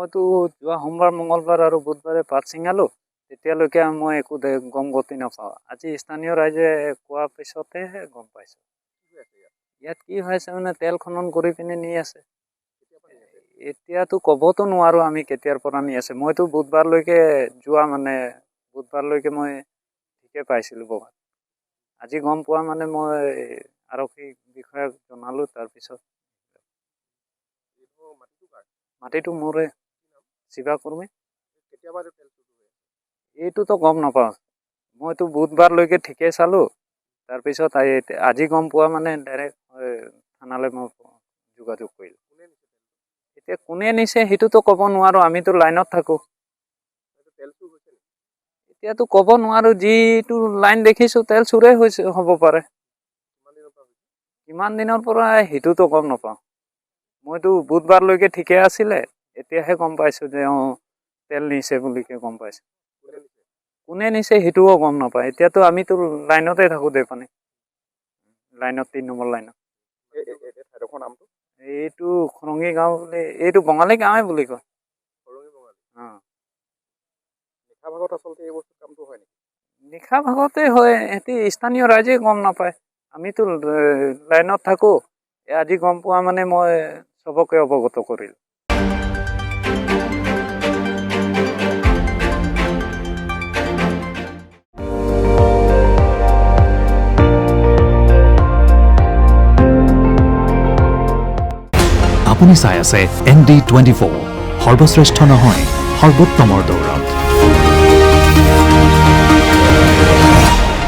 মইতো যোৱা সোমবাৰ মঙ্গলবাৰ আৰু বুধবাৰে পাত ছিঙালো তেতিয়ালৈকে মই একো গম গতি নাপাওঁ আজি স্থানীয় ৰাইজে কোৱাৰ পিছতেহে গম পাইছোঁ ইয়াত কি হৈছে মানে তেল খনন কৰি পিনে নি আছে এতিয়াতো ক'বতো নোৱাৰো আমি কেতিয়াৰ পৰা নি আছে মইতো বুধবাৰলৈকে যোৱা মানে বুধবাৰলৈকে মই ঠিকে পাইছিলোঁ বগাত আজি গম পোৱা মানে মই আৰক্ষী বিষয়াক জনালো তাৰপিছত মাটিটো মোৰে শিৱা কৰ্মী এইটোতো গম নাপাওঁ মইতো বুধবাৰলৈকে ঠিকে চালো তাৰপিছত আজি গম পোৱা মানে ডাইৰেক্ট থানালৈ মই যোগাযোগ কৰিলোঁ এতিয়া কোনে নিছে সেইটোতো ক'ব নোৱাৰো আমিতো লাইনত থাকো এতিয়াতো ক'ব নোৱাৰো যিটো লাইন দেখিছো তেল চুৰে হৈছে হ'ব পাৰে কিমান দিনৰ পৰা সেইটোতো গম নাপাওঁ মইতো বুধবাৰলৈকে ঠিকে আছিলে এতিয়াহে গম পাইছো যে তেল নিছে বুলিকে গম পাইছো কোনে নিছে সেইটোও গম নাপায় এতিয়াতো আমিতো লাইনতে থাকো দেপানে লাইনত ৩ নম্বৰ লাইনত এইটো খৰঙি গাঁও বুলি এইটো বঙালী গাঁৱে বুলি কয় নিশা ভাগতে হয় সিহঁতি স্থানীয় ৰাইজে গম নাপায় আমিতো লাইনত থাকো আজি গম পোৱা মানে মই চবকে অৱগত কৰিলোঁ আপুনি চাই আছে ND24 সৰ্বশ্ৰেষ্ঠ নহয় সৰ্বোত্তমৰ দৌৰত